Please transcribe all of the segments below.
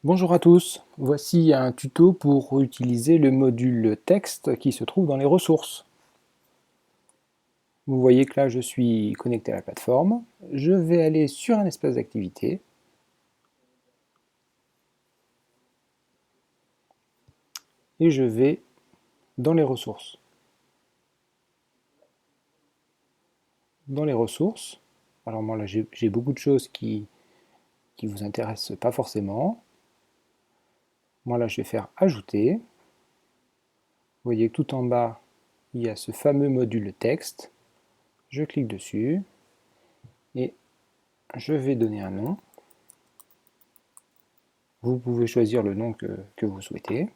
Bonjour à tous, voici un tuto pour utiliser le module texte qui se trouve dans les ressources. Vous voyez que là je suis connecté à la plateforme, je vais aller sur un espace d'activité et je vais dans les ressources. Dans les ressources, alors moi là j'ai beaucoup de choses qui vous intéressent pas forcément. Moi là je vais faire ajouter. Vous voyez que tout en bas il y a ce fameux module texte. Je clique dessus et je vais donner un nom. Vous pouvez choisir le nom que vous souhaitez.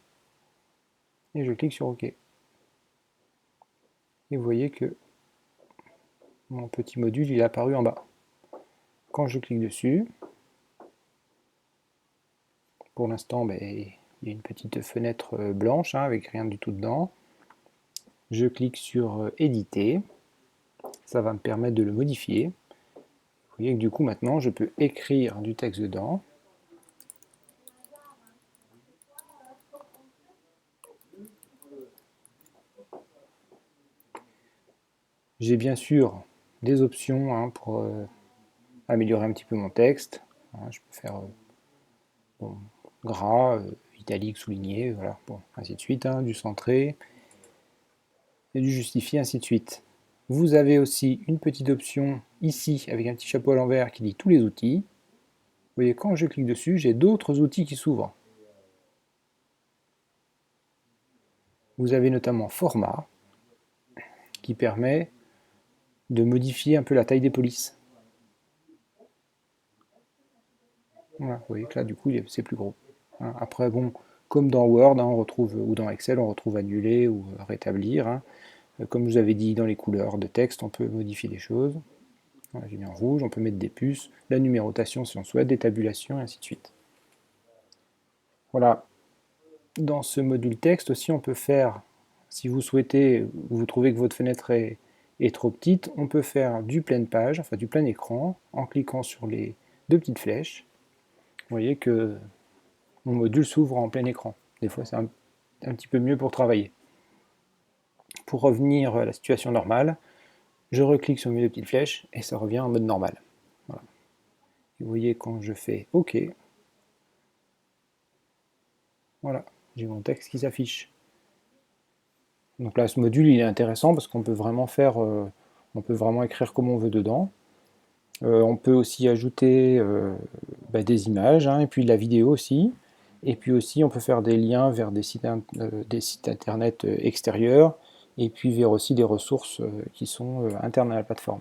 Et je clique sur OK. Et vous voyez que mon petit module il est apparu en bas. Quand je clique dessus, pour l'instant il y a une petite fenêtre blanche avec rien du tout dedans. Je clique sur éditer, ça va me permettre de le modifier. Vous voyez que du coup maintenant je peux écrire du texte dedans. J'ai bien sûr des options pour améliorer un petit peu mon texte. Je peux faire bon, gras, italique, souligné, voilà, bon, ainsi de suite, du centré, et du justifié, ainsi de suite. Vous avez aussi une petite option ici avec un petit chapeau à l'envers qui dit tous les outils. Vous voyez, quand je clique dessus, j'ai d'autres outils qui s'ouvrent. Vous avez notamment format qui permet de modifier un peu la taille des polices. Voilà, vous voyez que là du coup c'est plus gros. Après bon, comme dans Word, on retrouve, ou dans Excel, on retrouve annuler ou rétablir. Comme je vous avais dit dans les couleurs de texte, on peut modifier des choses. Voilà, j'ai mis en rouge, on peut mettre des puces, la numérotation si on souhaite, des tabulations, et ainsi de suite. Voilà. Dans ce module texte aussi, on peut faire, si vous souhaitez, ou vous trouvez que votre fenêtre est trop petite, on peut faire du pleine page, enfin du plein écran, en cliquant sur les deux petites flèches. Vous voyez que mon module s'ouvre en plein écran. Des fois, c'est un petit peu mieux pour travailler. Pour revenir à la situation normale, je reclique sur mes deux petites flèches et ça revient en mode normal. Voilà. Vous voyez quand je fais OK, voilà, j'ai mon texte qui s'affiche. Donc là, ce module, il est intéressant parce qu'on peut vraiment faire, on peut vraiment écrire comme on veut dedans. On peut aussi ajouter des images, et puis la vidéo aussi. Et puis aussi, on peut faire des liens vers des sites internet extérieurs, et puis vers aussi des ressources qui sont internes à la plateforme.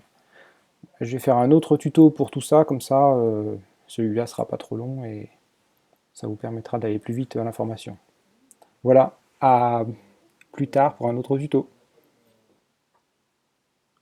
Je vais faire un autre tuto pour tout ça, comme ça, celui-là sera pas trop long et ça vous permettra d'aller plus vite à l'information. Voilà, à plus tard pour un autre tuto.